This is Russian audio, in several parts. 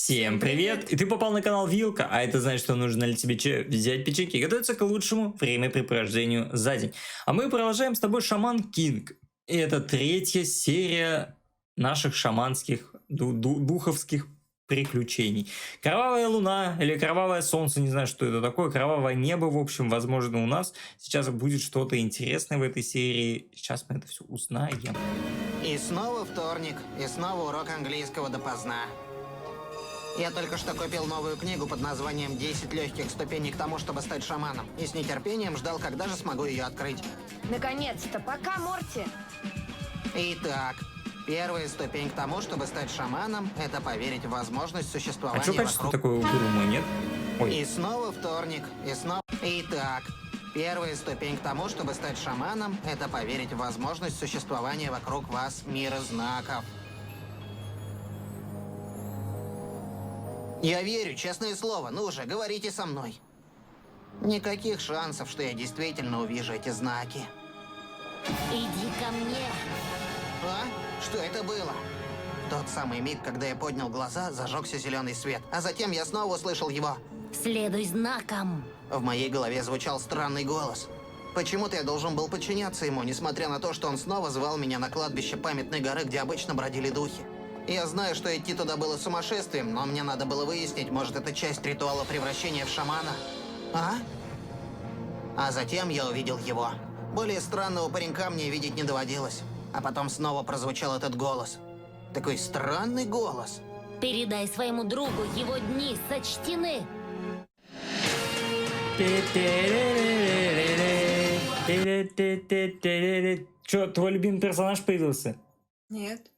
Всем привет! И ты попал на канал Вилка, а это значит, что нужно ли тебе взять печеньки и готовиться к лучшему времяпрепровождению за день. А мы продолжаем с тобой Шаман Кинг. И это третья серия наших шаманских, духовских приключений. Кровавая луна или кровавое солнце, не знаю, что это такое, кровавое небо, в общем, возможно, у нас сейчас будет что-то интересное в этой серии. Сейчас мы это все узнаем. И снова вторник, и снова урок английского допоздна. Я только что купил новую книгу под названием «10 легких ступеней к тому, чтобы стать шаманом». И с нетерпением ждал, когда же смогу ее открыть. Наконец-то, пока, Морти. Итак, первая ступень к тому, чтобы стать шаманом, это поверить в возможность А существования что качество вокруг. такое угрюмое, нет? Ой. И снова вторник, и снова... Итак, первая ступень к тому, чтобы стать шаманом, это поверить в возможность существования вокруг вас мира знаков. Я верю, честное слово. Ну же, говорите со мной. Никаких шансов, что я действительно увижу эти знаки. Иди ко мне. А? Что это было? Тот самый миг, когда я поднял глаза, зажегся зеленый свет. А затем я снова услышал его. Следуй знакам. В моей голове звучал странный голос. Почему-то я должен был подчиняться ему, несмотря на то, что он снова звал меня на кладбище Памятной горы, где обычно бродили духи. Я знаю, что идти туда было сумасшествием, но мне надо было выяснить, может, это часть ритуала превращения в шамана. А затем я увидел его. Более странного паренька мне видеть не доводилось. А потом снова прозвучал этот голос. Такой странный голос. Передай своему другу, его дни сочтены. Че, твой любимый персонаж появился? Нет.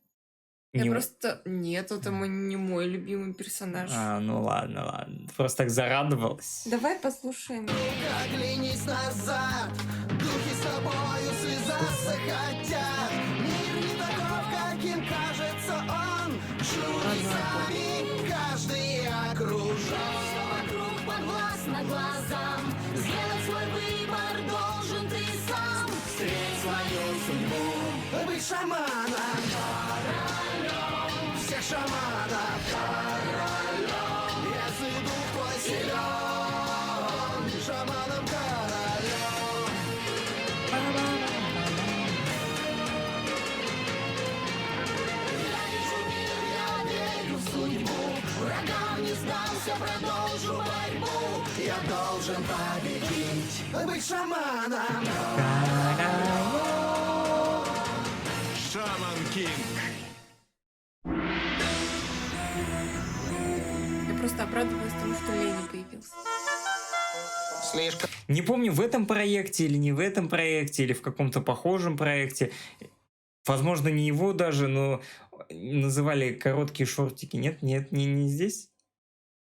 Не- Я просто... Нет, это не мой любимый персонаж. А, ну ладно, ладно. Просто так зарадовалась. Давай послушаем. Оглянись назад, духи с тобою связаться хотят. Мир не таков, каким кажется он. Чудесами каждый окружен. Вокруг подвластно глазам. Сделать свой выбор должен ты сам. Встреть свою судьбу, быть шаманом. Всех шаманов. Если дух твой силен, шаманом королем. Я вижу мир, я верю в судьбу. Врагам не сдался, продолжу борьбу. Я должен победить, быть шаманом. Шаман Кинг. Я просто обрадовалась тому, что Лени появился. Слишком Не помню, в этом проекте или не в этом проекте, или в каком-то похожем проекте. Возможно, не его даже, но называли короткие шортики. Нет, не здесь?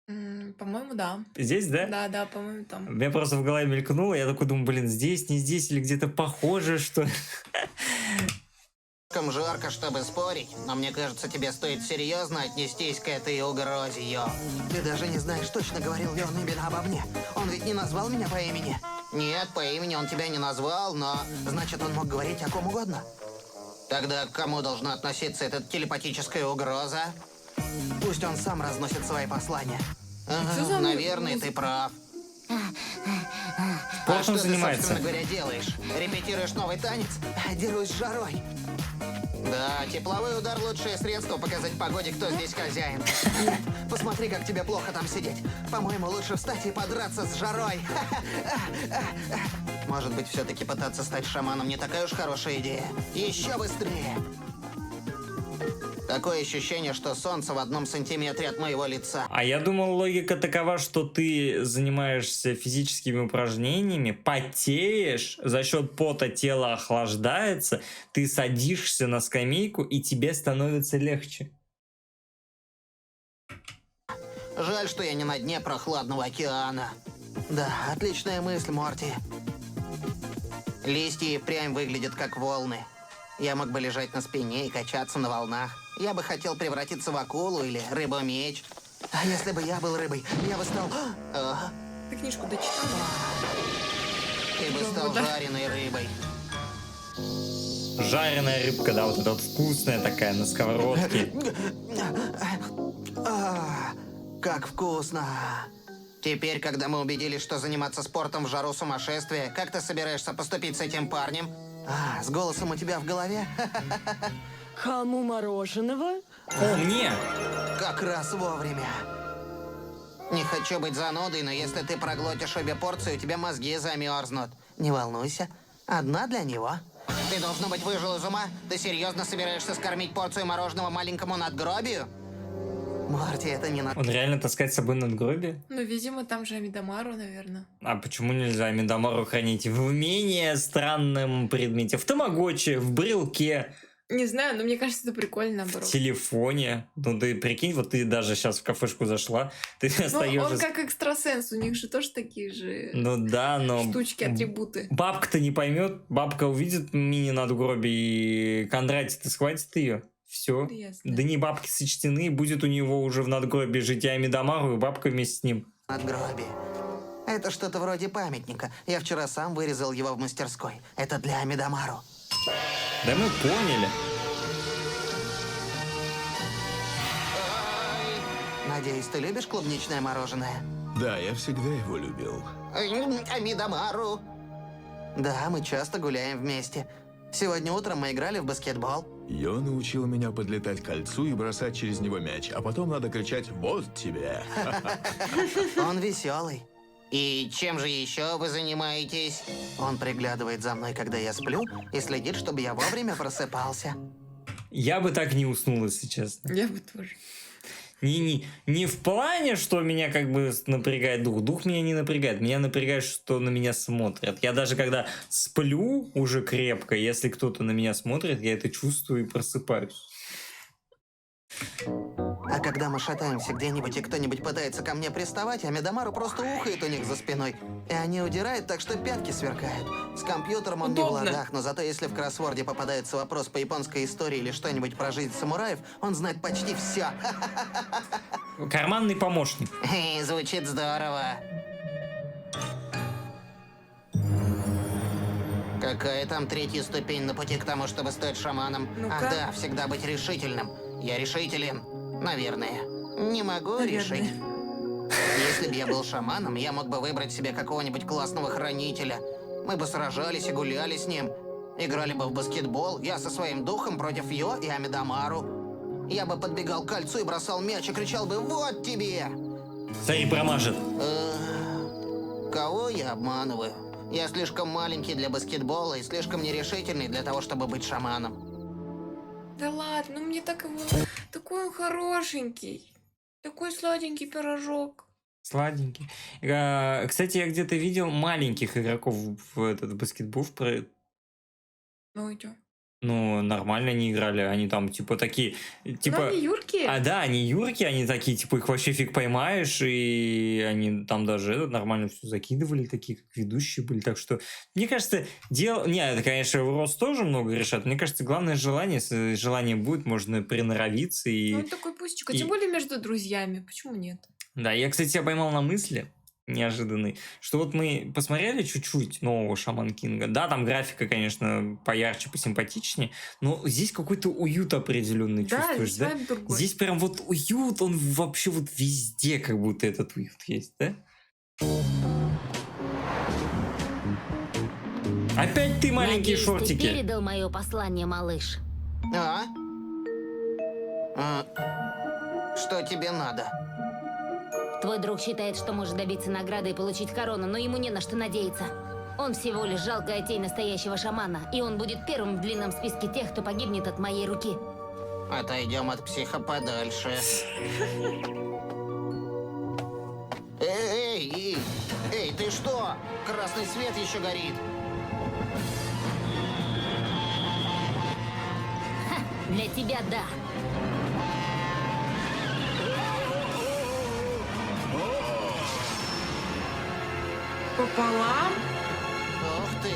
По-моему, да. Здесь, да? Да, по-моему, там. У меня просто в голове мелькнуло, я такой думаю, блин, здесь, не здесь, или где-то похоже, что... жарко, чтобы спорить, но мне кажется, тебе стоит серьезно отнестись к этой угрозе, Йо. Ты даже не знаешь, точно говорил ли он именно обо мне. Он ведь не назвал меня по имени. Нет, по имени он тебя не назвал, но... Значит, он мог говорить о ком угодно. Тогда к кому должна относиться эта телепатическая угроза? Пусть он сам разносит свои послания. Что за Наверное, ты прав. Спортом что занимается. ты, собственно говоря, делаешь? Репетируешь новый танец? Дерусь с жарой. Да, тепловой удар — лучшее средство показать погоде, кто здесь хозяин. Посмотри, как тебе плохо там сидеть. По-моему, лучше встать и подраться с жарой. Может быть, все-таки пытаться стать шаманом не такая уж хорошая идея. Еще быстрее. Такое ощущение, что солнце в 1 сантиметре от моего лица. А я думал, логика такова, что ты занимаешься физическими упражнениями, потеешь, за счет пота тело охлаждается, ты садишься на скамейку, и тебе становится легче. Жаль, что я не на дне прохладного океана. Да, отличная мысль, Морти. Листья и впрямь выглядят как волны. Я мог бы лежать на спине и качаться на волнах. Я бы хотел превратиться в акулу или рыбу-меч. А если бы я был рыбой, я бы стал... Ты книжку дочитал? Ты бы стал Да. жареной рыбой. Жареная рыбка, да, вот эта вот вкусная такая на сковородке. как вкусно! Теперь, когда мы убедились, что заниматься спортом в жару сумасшествие, как ты собираешься поступить с этим парнем? А, с голосом у тебя в голове? Хаму мороженого? О, мне! Как раз вовремя. Не хочу быть занудой, но если ты проглотишь обе порции, у тебя мозги замерзнут. Не волнуйся, одна для него. Ты, должно быть, выжил из ума? Ты серьезно собираешься скормить порцию мороженого маленькому надгробию? Морти, это не Он реально таскать с собой надгробие? Ну, видимо, там же Амидамару, наверное. А почему нельзя Мидамару хранить в менее странном предмете? В тамагочи, в брелке, Не знаю, но мне кажется, это прикольно, в наоборот. телефоне. Ну ты прикинь, вот ты даже сейчас в кафешку зашла, ты Ну, остаешься... он как экстрасенс, у них же тоже такие же Ну да, но... штучки, атрибуты. Бабка-то не поймет, бабка увидит мини-надгробие, и Кондратий-то схватит ее. Все. Ясно. Да не бабки сочтены, и будет у него уже в надгробии жития Мидамару, и бабка вместе с ним. надгробие. Это что-то вроде памятника. Я вчера сам вырезал его в мастерской. Это для Амидамару. Да мы поняли. Надеюсь, ты любишь клубничное мороженое? Да, я всегда его любил. Амидамару. Да, мы часто гуляем вместе. Сегодня утром мы играли в баскетбол. Йо научил меня подлетать к кольцу и бросать через него мяч, а потом надо кричать «Вот тебе!». Он веселый. И чем же еще вы занимаетесь? Он приглядывает за мной, когда я сплю, и следит, чтобы я вовремя просыпался. Я бы так не уснул, если честно. Я бы тоже. Не в плане, что меня как бы напрягает дух. Дух меня не напрягает. Меня напрягает, что на меня смотрят. Я даже когда сплю уже крепко, если кто-то на меня смотрит, я это чувствую и просыпаюсь. А когда мы шатаемся где-нибудь, и кто-нибудь пытается ко мне приставать, Амидамару просто ухает у них за спиной. И они удирают так, что пятки сверкают. С компьютером он не в Удобно. ладах, но зато если в кроссворде попадается вопрос по японской истории или что-нибудь про жизнь самураев, он знает почти все. Карманный помощник. Звучит здорово. Какая там третья ступень на пути к тому, чтобы стать шаманом? Ну-ка. Ах да, всегда быть решительным. Я решителен. Наверное. Не могу Наверное. решить. Если бы я был шаманом, я мог бы выбрать себе какого-нибудь классного хранителя. Мы бы сражались и гуляли с ним. Играли бы в баскетбол, я со своим духом против Йо и Амидамару. Я бы подбегал к кольцу и бросал мяч и кричал бы «Вот тебе!» Смотри, промажет. Кого я обманываю? Я слишком маленький для баскетбола и слишком нерешительный для того, чтобы быть шаманом. Да ладно, ну мне так его... Такой он хорошенький. Такой сладенький пирожок. Сладенький. Кстати, я где-то видел маленьких игроков в этот баскетбол. Ну, идё. Ну, нормально они играли. Они там, типа, такие... Ну, Типа... они юркие. А, да, они юрки, они такие, типа, их вообще фиг поймаешь, и они там даже нормально все закидывали, такие, как ведущие были, так что, мне кажется, Не, это, конечно, рост тоже много решат, мне кажется, главное желание, если желание будет, можно приноровиться и... Ну, он такой пусечка, и- тем более между друзьями. Почему нет? Да, я, кстати, себя поймал на мысли неожиданный, что вот мы посмотрели чуть-чуть нового Шаман Кинга, да, там графика, конечно, поярче, посимпатичнее, но здесь какой-то уют определенный Да, чувствуешь, здесь да? вайб другой. Здесь прям вот уют, он вообще вот везде как будто этот уют есть, да? Опять ты маленькие Надеюсь, шортики. ты передал мое послание, малыш. А? Что тебе надо? Твой друг считает, что может добиться награды и получить корону, но ему не на что надеяться. Он всего лишь жалкая тень настоящего шамана, и он будет первым в длинном списке тех, кто погибнет от моей руки. Отойдем от психа подальше. Эй, ты что? Красный свет еще горит. Для тебя да. Пополам? Ух ты.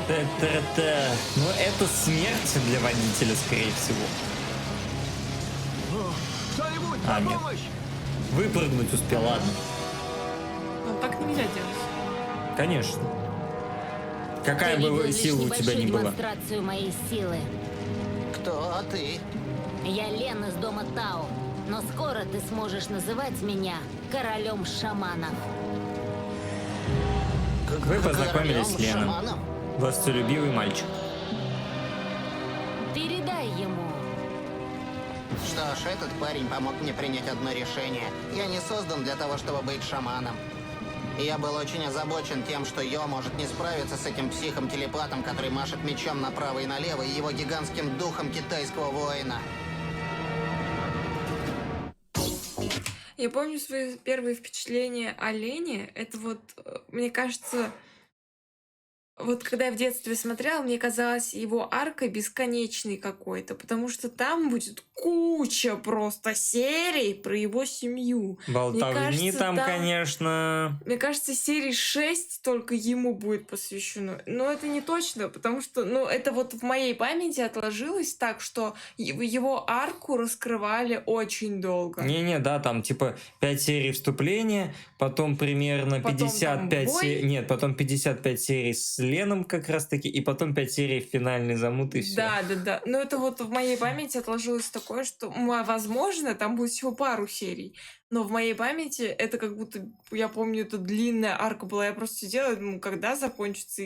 Та-та-та. Ну, это смерть для водителя, скорее всего. Кто-нибудь, А, на нет. помощь! Выпрыгнуть успел, ладно. Ну, так нельзя делать. Конечно. Какая Ты видел бы лишь сила у тебя небольшую не была. демонстрацию моей силы. Кто ты? Я Лен из дома Тао, но скоро Скоро ты сможешь называть меня королем шаманов. Вы познакомились с Королем Леном. шаманов? Властолюбивый мальчик. Передай ему. Что ж, этот парень помог мне принять одно решение. Я не создан для того, чтобы быть шаманом. И я был очень озабочен тем, что Йо может не справиться с этим психом-телепатом, который машет мечом направо и налево, и его гигантским духом китайского воина. Я помню свои первые впечатления о Лене. Это вот, мне кажется, вот когда я в детстве смотрела, мне казалось его арка бесконечной какой-то, потому что там будет куча просто серий про его семью. Болтовни кажется, там, там- конечно. Мне кажется, серии 6 только ему будет посвящено. Но это не точно, потому что, ну, это вот в моей памяти отложилось так, что его арку раскрывали очень долго. Не-не, да, там типа 5 серий вступления, потом примерно Потом 55 там бой. серий. Нет, потом 55 серий с Леном как раз таки, и потом 5 серий финальной замуты и все. Да. Но это вот в моей памяти отложилось такое, что, возможно, там будет всего пару серий. Но в моей памяти это как будто, я помню, это длинная арка была. Я просто сидела и думаю, когда закончится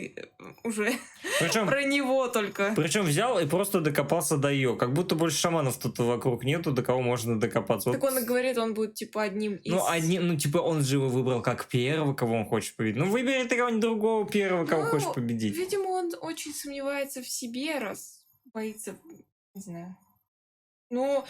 уже Причем, про него только. взял и просто докопался до ее. Как будто больше шаманов тут вокруг нету, до кого можно докопаться. Так Вот он и говорит, он будет типа одним из... типа он же его выбрал как первого, кого он хочет победить. Ну, выбери ты кого-нибудь другого первого, кого Ну, хочешь победить. Видимо, он очень сомневается в себе, раз боится, не знаю. Ну,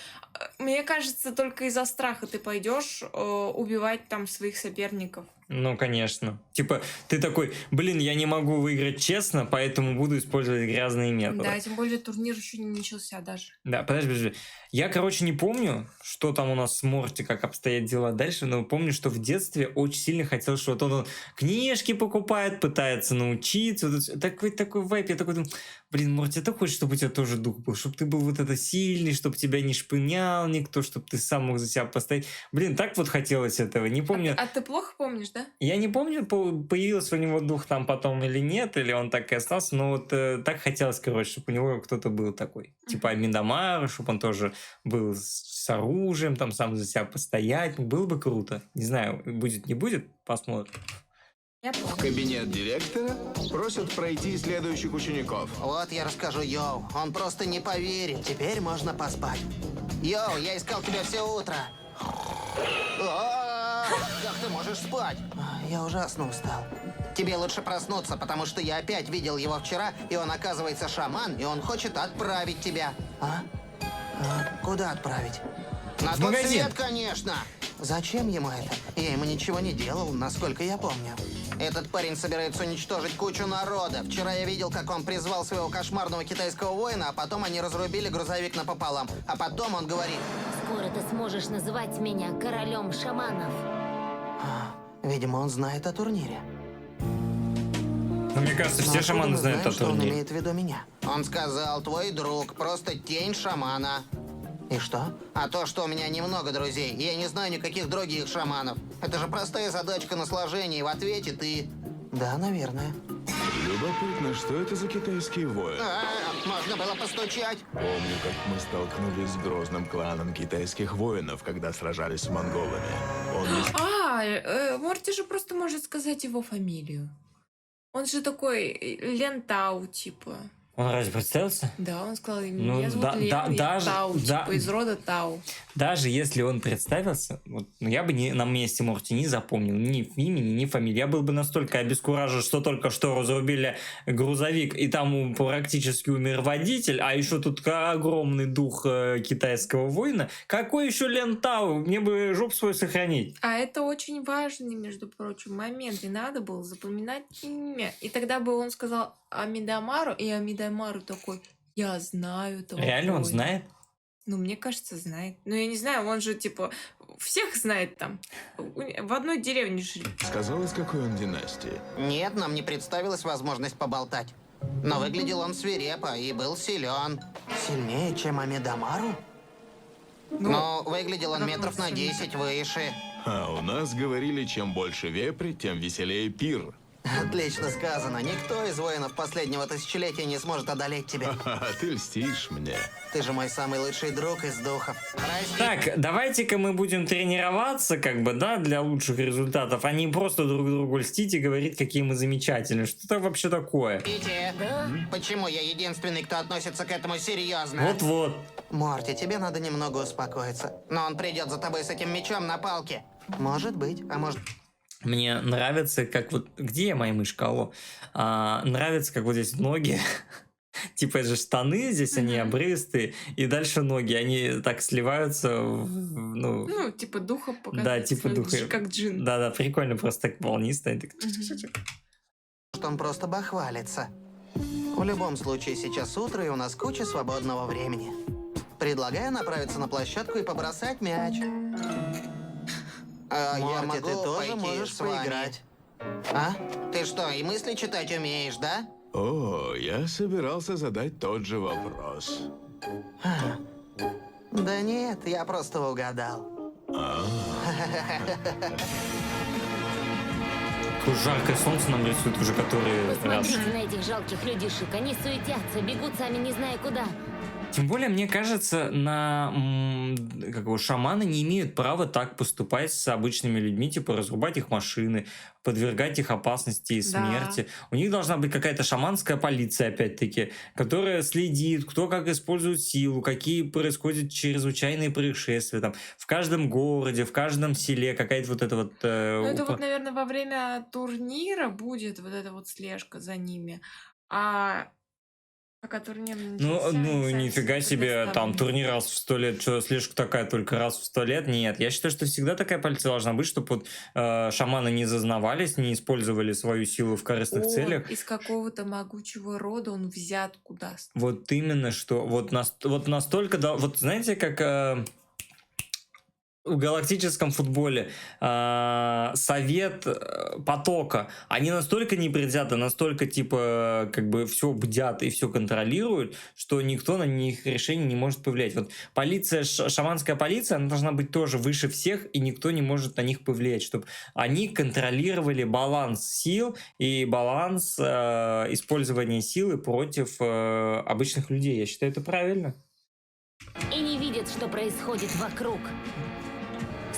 мне кажется, только из-за страха ты пойдешь убивать там своих соперников. Ну, конечно. Типа, ты такой, блин, я не могу выиграть честно, поэтому буду использовать грязные методы. Да, тем более турнир еще не начался даже. Да, подожди. Я, короче, не помню, что там у нас с Морти, как обстоят дела дальше, но помню, что в детстве очень сильно хотел, что вот он книжки покупает, пытается научиться. Вот это такой вайп. Я такой думаю, блин, Морти, ты хочешь, чтобы у тебя тоже дух был? Чтобы ты был вот это сильный, чтобы тебя не шпынял никто, чтобы ты сам мог за себя постоять. Блин, так вот хотелось этого. Не помню. А ты плохо помнишь, да? Я не помню, появился у него дух там потом или нет, или он так и остался, но вот так хотелось, короче, чтобы у него кто-то был такой. Типа Амидамар, чтобы он тоже был с оружием, там сам за себя постоять. Было бы круто. Не знаю, будет, не будет, посмотрим. Я помню. В кабинет директора просят пройти следующих учеников. Вот я расскажу Йоу. Он просто не поверит. Теперь можно поспать. Йоу, я искал тебя все утро. Как ты можешь спать? Я ужасно устал. Тебе лучше проснуться, потому что я опять видел его вчера, и он, оказывается, шаман, и он хочет отправить тебя. Куда отправить? На тот магазин. свет, конечно. Зачем ему это? Я ему ничего не делал, насколько я помню. Этот парень собирается уничтожить кучу народа. Вчера я видел, как он призвал своего кошмарного китайского воина, а потом они разрубили грузовик напополам. А потом он говорит... Скоро ты сможешь называть меня королем шаманов. Видимо, он знает о турнире. Но мне кажется, Но все откуда шаманы мы знают знаем, о что он турнире. имеет в виду меня? Он сказал, твой друг, просто тень шамана. И что? А то, что у меня немного друзей, и я не знаю никаких других шаманов. Это же простая задачка на сложение, и в ответе ты... Да, наверное. Любопытно, что это за китайский воин? Можно было постучать. Помню, как мы столкнулись с грозным кланом китайских воинов, когда сражались с монголами. Он не... Морти же просто может сказать его фамилию. Он же такой Лен Тау, типа. Он разве представился? Да, он сказал, Ну, меня зовут да- Лен, да- я даже- Тау, да- типа из рода Тау. Даже если он представился, вот, ну, я бы на месте Морти не запомнил ни имени, ни фамилии. Я был бы настолько обескуражен, что только что разрубили грузовик, и там практически умер водитель, а еще тут огромный дух китайского воина. Какой еще Лен Тау? Мне бы жопу свою сохранить. А это очень важный, между прочим, момент. И надо было запоминать имя. И тогда бы он сказал Амидамару, и Амидамару такой, я знаю этого Реально он воина». знает? Ну, мне кажется, знает. Ну, я не знаю, он же, типа, всех знает там. В одной деревне жили. Сказал, из какой он династии. Нет, нам не представилась возможность поболтать. Но выглядел он свирепо и был силен. Сильнее, чем Амидамару? Ну, выглядел он метров на 10 выше. А у нас говорили, чем больше вепри, тем веселее пир. Отлично сказано. Никто из воинов последнего тысячелетия не сможет одолеть тебя. Ты льстишь мне. Ты же мой самый лучший друг из духов. Прости. Так, давайте-ка мы будем тренироваться, как бы, да, для лучших результатов, а не просто друг другу льстить и говорить, какие мы замечательные. Что это вообще такое? Питти, почему я единственный, кто относится к этому серьезно? Вот-вот. Морти, тебе надо немного успокоиться. Но он придет за тобой с этим мечом на палке. Может быть, а может... Мне нравится, как вот... Где моя мышка? Алло. Нравится, как вот здесь ноги. Типа, это же штаны, здесь они обрывистые, и дальше ноги, они так сливаются, ну... Ну, типа духа показать. Да, типа духа. Как джин. Да-да, прикольно, просто так волнисто. они так... Что он просто бахвалится. В любом случае, сейчас утро, и у нас куча свободного времени. Предлагаю направиться на площадку и побросать мяч. Морти, ты тоже можешь поиграть. А? Ты что, и мысли читать умеешь, да? О, я собирался задать тот же вопрос. Да нет, я просто угадал. Такое жаркое солнце нам рисует уже который раз. Посмотрите на этих жалких людишек. Они суетятся, бегут сами не зная куда. Тем более, мне кажется, как его, шаманы не имеют права так поступать с обычными людьми, типа разрубать их машины, подвергать их опасности и смерти. У них должна быть какая-то шаманская полиция, опять-таки, которая следит, кто как использует силу, какие происходят чрезвычайные происшествия. Там, в каждом городе, в каждом селе какая-то вот эта вот... Ну, это вот, наверное, во время турнира будет вот эта вот слежка за ними. А пока турнир не начался, Ну, они нифига сами себе, там предоставлены. турнир раз в 100 лет, что слежка такая только раз в 100 лет? Нет, я считаю, что всегда такая полиция должна быть, чтобы вот, шаманы не зазнавались, не использовали свою силу в корыстных Он целях. из какого-то могучего рода, он взятку даст. Вот именно, что вот настолько, вот знаете, как в галактическом футболе совет потока, они настолько непредвзяты, настолько типа как бы все бдят и все контролируют, что никто на них решение не может повлиять. Вот полиция, шаманская полиция, она должна быть тоже выше всех, и никто не может на них повлиять, чтобы они контролировали баланс сил и баланс использования силы против обычных людей. Я считаю, это правильно. И не видят, что происходит вокруг.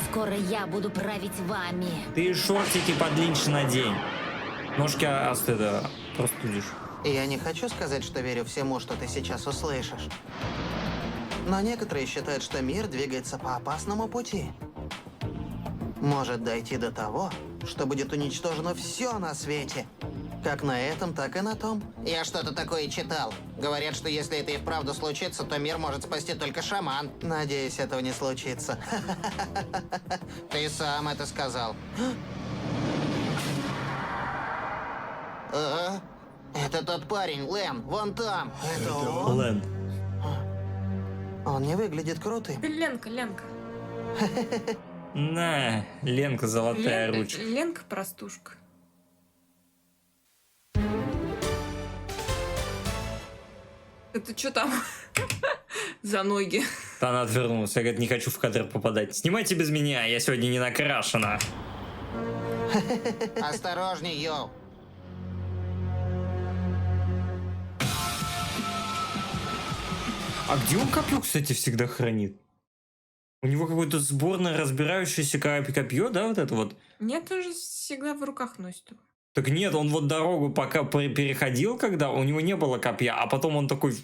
Скоро я буду править вами. Ты шортики подлиннее надень. Ножки это простудишь. И я не хочу сказать, что верю всему, что ты сейчас услышишь. Но некоторые считают, что мир двигается по опасному пути. Может дойти до того, что будет уничтожено все на свете. Как на этом, так и на том. Я что-то такое читал. Говорят, что если это и вправду случится, то мир может спасти только шаман. Надеюсь, этого не случится. Ты сам это сказал. Это тот парень, Лэн, вон там. Это он? Лэн. Он не выглядит крутым. Ленка. На, Ленка золотая ручка. Ленка простушка. Это что там за ноги? Она отвернулась. Я, говорит, не хочу в кадр попадать. Снимайте без меня, я сегодня не накрашена. Осторожней, Йоу. А где он копье, кстати, всегда хранит? У него какое-то сборное разбирающееся копье, да, вот это вот? Нет, он же всегда в руках носит. Так нет, он вот дорогу пока переходил, когда у него не было копья, а потом он такой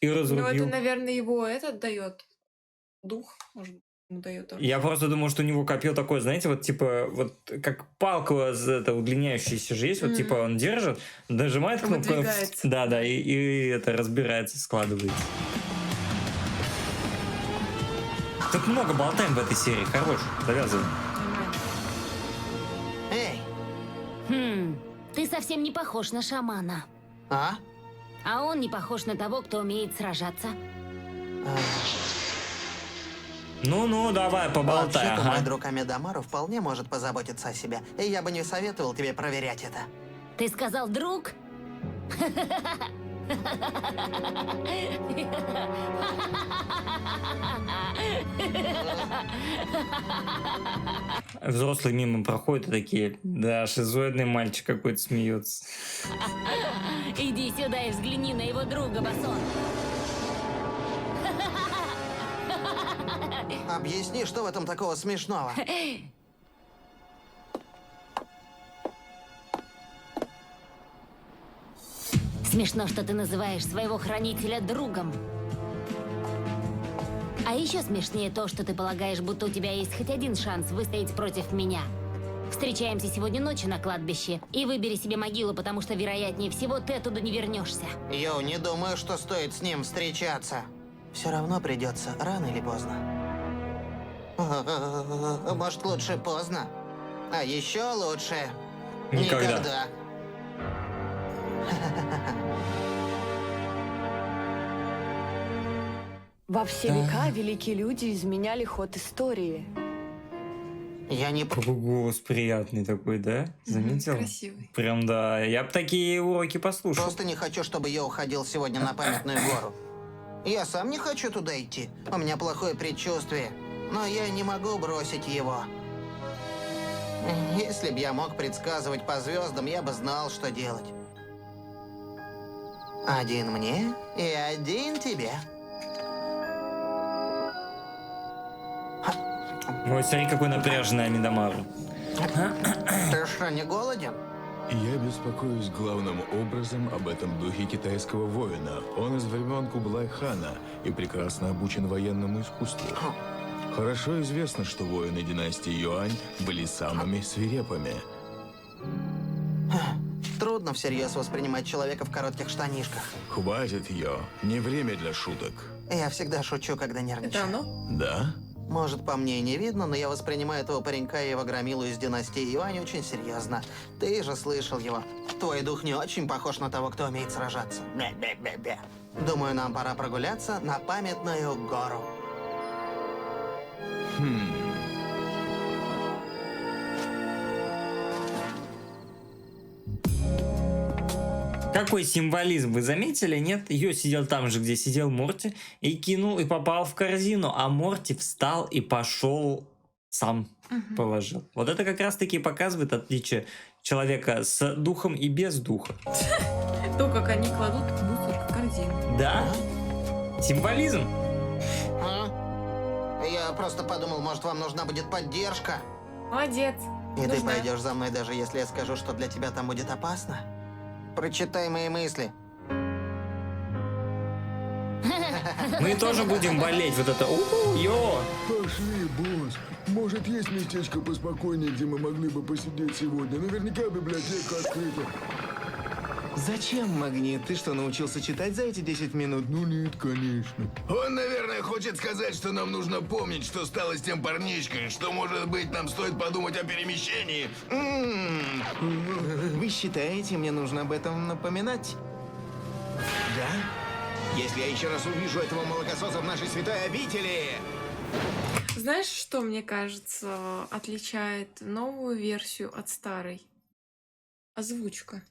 и Ну, разрубил. это, наверное, его этот дает. Дух, может, ему дает. Я просто думал, что у него копье такое, знаете, вот типа, вот как палка это удлиняющаяся же есть, вот типа он держит, нажимает кнопку, Выдвигается. да, и это разбирается, складывается. Тут много болтаем в этой серии, хорош, завязываем. Эй, Ты совсем не похож на шамана. а? А он не похож на того, кто умеет сражаться. Ну, давай, поболтай, Вообще-то мой ага. друг Амедамару вполне может позаботиться о себе, и я бы не советовал тебе проверять это. Ты сказал друг? Ты совсем не похож на шамана. А он не похож на того, кто умеет сражаться. А он не похож на того, кто умеет сражаться. А он не похож на того, кто умеет сражаться. Ну, давай, поболтай, ага. ты сказал друг? Взрослые мимо проходят и такие, да, шизоидный мальчик какой-то смеется. Иди сюда и взгляни на его друга, Басон. Объясни, что в этом такого смешного? Смешно, что ты называешь своего хранителя другом. А еще смешнее то, что ты полагаешь, будто у тебя есть хоть один шанс выстоять против меня. Встречаемся сегодня ночью на кладбище и выбери себе могилу, потому что, вероятнее всего, ты оттуда не вернешься. Йоу, не думаю, что стоит с ним встречаться. Все равно придется, рано или поздно. Может, лучше поздно? А еще лучше... Никогда. Во все века великие люди изменяли ход истории. Я не... Какой голос приятный такой, да? Заметил? Красивый. Прям да. Я бы такие уроки послушал. Просто не хочу, чтобы я уходил сегодня на памятную гору. Я сам не хочу туда идти. У меня плохое предчувствие. Но я не могу бросить его. Если б я мог предсказывать по звездам, я бы знал, что делать. Один мне и один тебе. Ой, смотри, какой напряженный Амидамару. Ты что, не голоден? Я беспокоюсь главным образом об этом духе китайского воина. Он из времен Кублай-хана и прекрасно обучен военному искусству. Хорошо известно, что воины династии Юань были самыми свирепыми. Трудно всерьез воспринимать человека в коротких штанишках. Хватит ее, не время для шуток. Я всегда шучу, когда Это нервничаю. оно? Да? Может, по мне и не видно, но я воспринимаю этого паренька и его громилу из династии Юань очень серьезно. Ты же слышал его. Твой дух не очень похож на того, кто умеет сражаться. Бе-бе-бе-бе. Думаю, нам пора прогуляться на памятную гору. Какой символизм, вы заметили, нет? Ее сидел там же, где сидел Морти, и кинул, и попал в корзину, а Морти встал и пошел сам положил. Вот это как раз-таки показывает отличие человека с духом и без духа. То, как они кладут мусор в корзину. Да? Символизм. А? Я просто подумал, может, вам нужна будет поддержка. Молодец. И ты Нужна. пойдешь за мной, даже если я скажу, что для тебя там будет опасно? Прочитай мои мысли. Мы тоже будем болеть. Вот это йо. Пошли, босс. Может, есть местечко поспокойнее, где мы могли бы посидеть сегодня? Наверняка библиотека открыта. Зачем магнит? Ты что, научился читать за эти 10 минут? Ну нет, конечно. Он, наверное, хочет сказать, что нам нужно помнить, что стало с тем парнишкой, что, может быть, нам стоит подумать о перемещении. Вы считаете, мне нужно об этом напоминать? Да? Если я еще раз увижу этого молокососа в нашей святой обители... Знаешь, что, мне кажется, отличает новую версию от старой? Озвучка.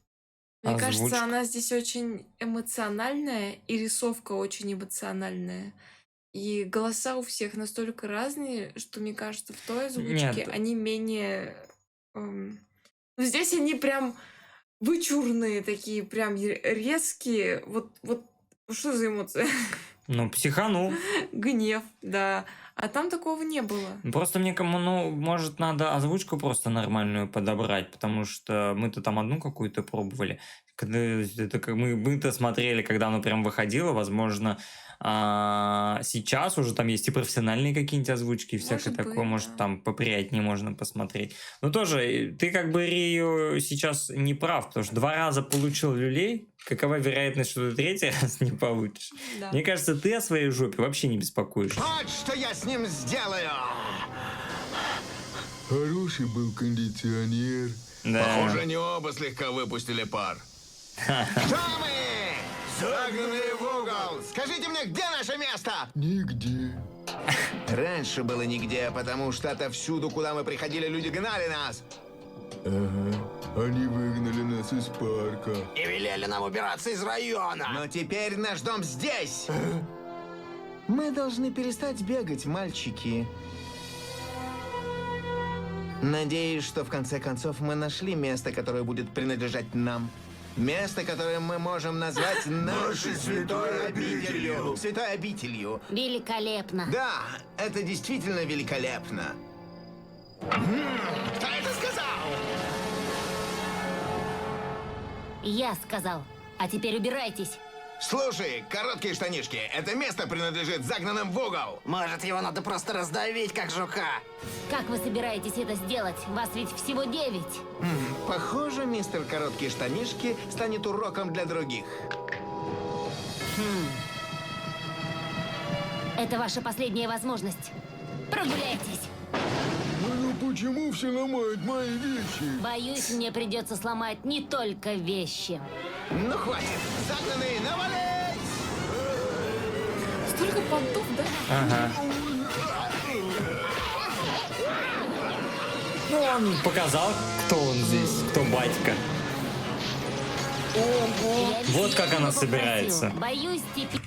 Мне кажется, Озвучка. она здесь очень эмоциональная, и рисовка очень эмоциональная. И голоса у всех настолько разные, что, мне кажется, в той озвучке Нет. они менее... ну, здесь они прям вычурные такие, прям резкие. Вот что за эмоции? Ну, психанул. Гнев, да. А там такого не было. Просто мне, может, надо озвучку просто нормальную подобрать, потому что мы-то там одну какую-то пробовали. Это как мы-то смотрели, когда оно прям выходило, возможно, сейчас уже там есть и профессиональные какие-нибудь озвучки, и всякое Может быть, такое, может, да. там поприятнее можно посмотреть. Но тоже, ты как бы, Рию, сейчас не прав, потому что 2 раза получил люлей, какова вероятность, что ты 3-й раз не получишь? Да. Мне кажется, ты о своей жопе вообще не беспокоишься. Вот что я с ним сделаю! Хороший был кондиционер. Да. Похоже, они оба слегка выпустили пар. Что мы? Загнанные в угол! Скажите мне, где наше место? Нигде. Раньше было нигде, потому что отовсюду, куда мы приходили, люди гнали нас. Ага. Они выгнали нас из парка. И велели нам убираться из района. Но теперь наш дом здесь. Мы должны перестать бегать, мальчики. Надеюсь, что в конце концов мы нашли место, которое будет принадлежать нам. Место, которое мы можем назвать нашей святой обителью. Святой обителью. Великолепно. Да, это действительно великолепно. Кто это сказал? Я сказал. А теперь убирайтесь. Слушай, короткие штанишки, это место принадлежит загнанным в угол. Может, его надо просто раздавить, как жука? Как вы собираетесь это сделать? Вас ведь всего 9. Похоже, мистер Короткие штанишки станет уроком для других. Это ваша последняя возможность. Прогуляйтесь. Ну почему все ломают мои вещи? Боюсь, мне придется сломать не только вещи. Ну хватит, загнанные, навались! Столько понтов, да? Ага. Ну, он показал, кто он здесь, кто батька. Я Вот как всех она его собирается. попросил. Боюсь, теперь...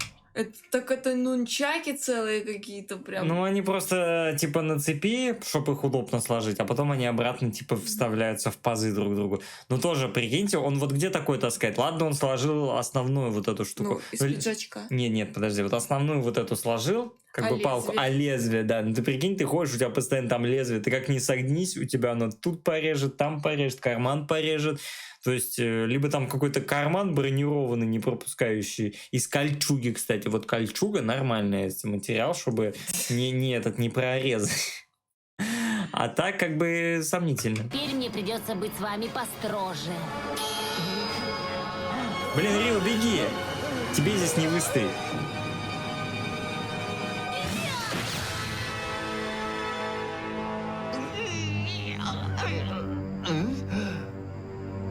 Это нунчаки целые какие-то прям. Ну, они просто, типа, на цепи, чтобы их удобно сложить, а потом они обратно, типа, вставляются в пазы друг к другу. Ну, тоже, прикиньте, он вот где такой таскает? Ладно, он сложил основную вот эту штуку. Ну, из пиджачка. Нет, подожди, вот основную вот эту сложил, как А бы палку, лезвие? а лезвие, да. Ну, ты прикинь, ты ходишь, у тебя постоянно там лезвие, ты как ни согнись, у тебя оно тут порежет, там порежет, карман порежет. То есть, либо там какой-то карман бронированный, не пропускающий, из кольчуги, кстати. Вот кольчуга нормальный материал, чтобы не прорезать. А так, как бы, сомнительно. Теперь мне придется быть с вами построже. Блин, Рио, беги! Тебе здесь не выстоит.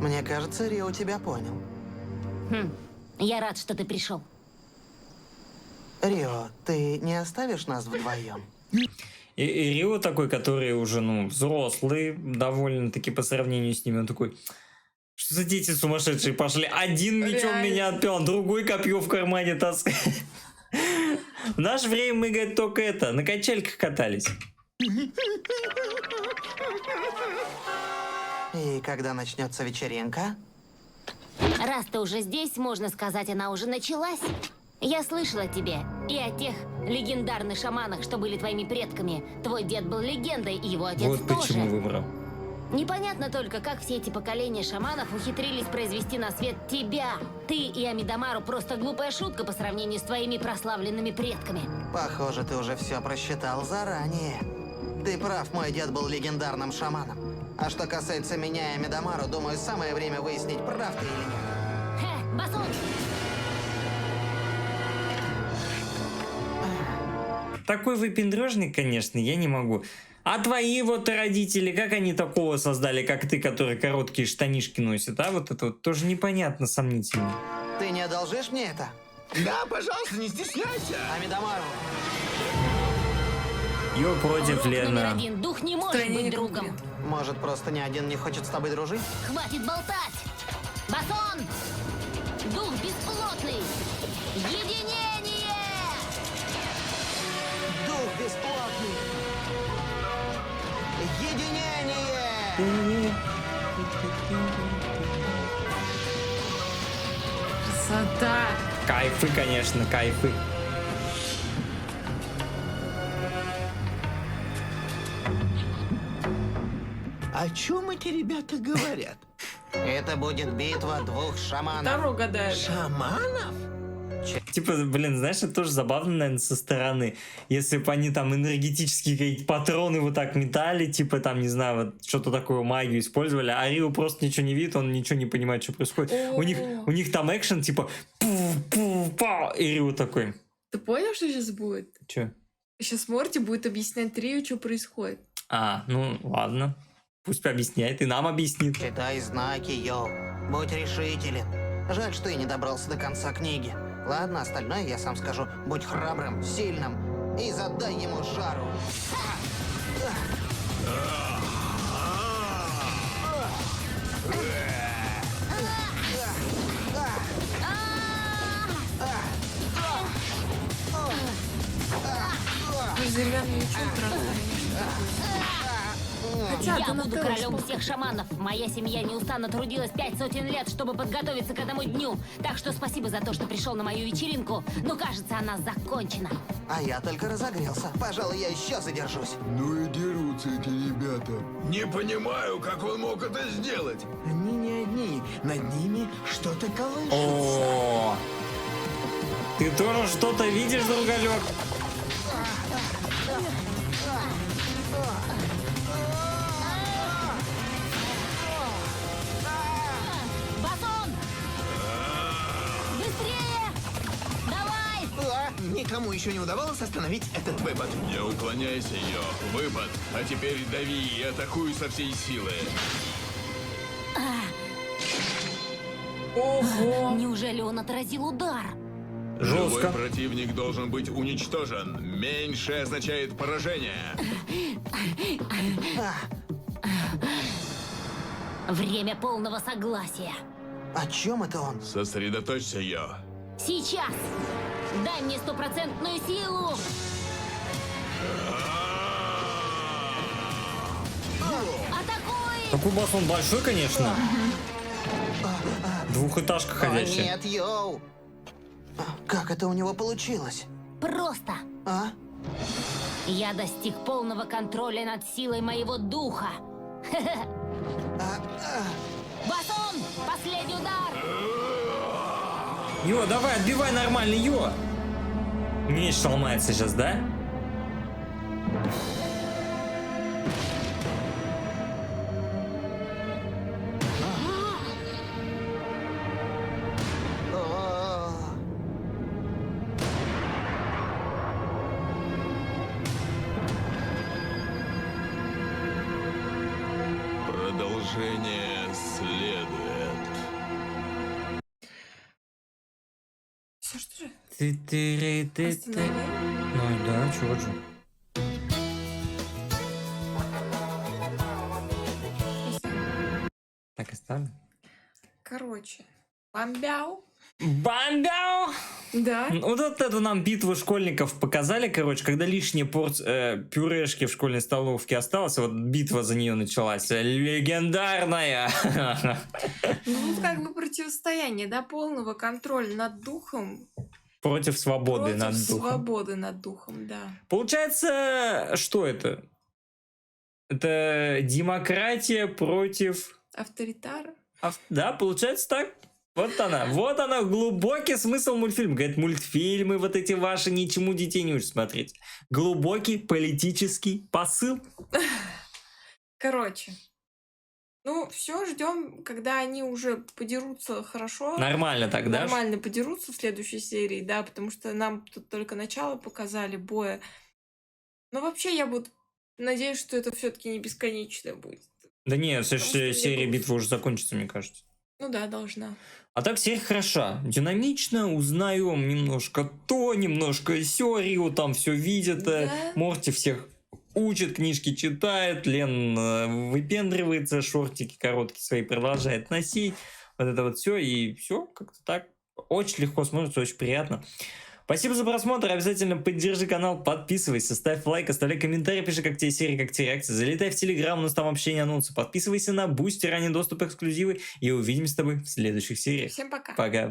Мне кажется, Рио тебя понял. Я рад, что ты пришел. Рио, ты не оставишь нас вдвоем? И Рио такой, который уже, ну, взрослый, довольно-таки по сравнению с ними, он такой... Что за дети сумасшедшие пошли? Один мечом Реально. меня отпел, другой копье в кармане таскает. В наше время мы, говорит, только это, на качельках катались. И когда начнется вечеринка? Раз ты уже здесь, можно сказать, она уже началась. Я слышала о тебе и о тех легендарных шаманах, что были твоими предками. Твой дед был легендой, и его отец Вот тоже. почему выбрал. Непонятно только, как все эти поколения шаманов ухитрились произвести на свет тебя. Ты и Амидамару просто глупая шутка по сравнению с твоими прославленными предками. Похоже, ты уже все просчитал заранее. Ты прав, мой дед был легендарным шаманом. А что касается меня и Амидамару, думаю, самое время выяснить, прав ты или нет. Хе, Басун! Такой выпендрежник, конечно, я не могу. А твои вот родители, как они такого создали, как ты, который короткие штанишки носит, а? Вот это вот тоже непонятно, сомнительно. Ты не одолжишь мне это? Да, пожалуйста, не стесняйся. Амидамару. Ё против Урок номер Лена. 1. Дух не может Тройные быть другом. конкуренты. Может, просто ни один не хочет с тобой дружить? Хватит болтать! Басон! Дух бесплотный! Единение! Дух бесплотный! Единение! Красота! Кайфы, конечно, кайфы. О чем эти ребята говорят? Это будет битва двух шаманов. Второй гадает. Шаманов? Типа, блин, знаешь, это тоже забавно, наверное, со стороны. Если бы они там энергетические какие-то патроны вот так метали, типа там, не знаю, вот что-то такое, магию использовали, а Рио просто ничего не видит, он ничего не понимает, что происходит. У них там экшен, типа, пу-пу-пау, и Рио такой. Ты понял, что сейчас будет? Че? Сейчас Морти будет объяснять Рио, что происходит. А, ну, ладно. Пусть объясняет, и нам объяснит. Читай знаки, йоу. Будь решителен. Жаль, что я не добрался до конца книги. Ладно, остальное я сам скажу. Будь храбрым, сильным и задай ему жару. деревянный мечом, правда, Хотя, Я буду Донателло королем спок- всех шаманов. Моя семья неустанно трудилась 500 лет, чтобы подготовиться к этому дню. Так что спасибо за то, что пришел на мою вечеринку. Но кажется, она закончена. А я только разогрелся. Пожалуй, я еще задержусь. Ну и дерутся эти ребята. Не понимаю, как он мог это сделать. Они не одни. Над ними что-то колышется. О, ты тоже что-то видишь, другалек? Батон! Быстрее! Давай! Никому еще не удавалось остановить этот выпад. Не уклоняйся, Йо. Выпад. А теперь дави и атакуй со всей силы. Ого. Неужели он отразил удар? Жестко. Любой противник должен быть уничтожен. Меньше означает поражение. Время полного согласия. О чем это он? Сосредоточься, Йо. Сейчас! Дай мне стопроцентную силу! Атакуй! Такой бас он большой, конечно. Двухэтажка О, ходячая. нет, йоу. Как это у него получилось? Просто! А? Я достиг полного контроля над силой моего духа. Батон! Последний удар! Йо, давай, отбивай нормально, Йо. Меч сломается сейчас, да? О, Продолжение следует. Все, что же? Ты. Остановил? Ну да, чего же. Так и ставлю. Короче. Бамбяу. Бамбяу! Да. Вот эту нам битву школьников показали, короче, когда лишняя порция пюрешки в школьной столовке осталась, вот битва за нее началась. Легендарная! Ну, как бы противостояние, да, полного контроля над духом. Против свободы Против над духом. свободы над духом, да. Получается, что это? Это демократия против... Авторитар. Да, получается так. Вот она, глубокий смысл мультфильма. Говорит, мультфильмы вот эти ваши ничему детей не учат смотреть. Глубокий политический посыл. Короче. Ну, все, ждем, когда они уже подерутся хорошо. Нормально так, да? Нормально подерутся в следующей серии, да, потому что нам тут только начало показали боя. Но вообще я вот надеюсь, что это все-таки не бесконечно будет. Да нет, следующая Потому что серия я битвы уже закончится, мне кажется. Ну да, должна. А так серия хороша, динамично, узнаем немножко то, немножко сё, Рио там все видит, Да. Морти всех учит, книжки читает, Лен выпендривается, шортики короткие свои продолжает носить, вот это вот все, и все как-то так. Очень легко смотрится, очень приятно. Спасибо за просмотр, обязательно поддержи канал, подписывайся, ставь лайк, оставляй комментарий, пиши, как тебе серии, как тебе реакции, залетай в Телеграм, у нас там общение, анонсы, подписывайся на Бусти, ранний доступ, эксклюзивы, и увидимся с тобой в следующих сериях. Всем пока. Пока.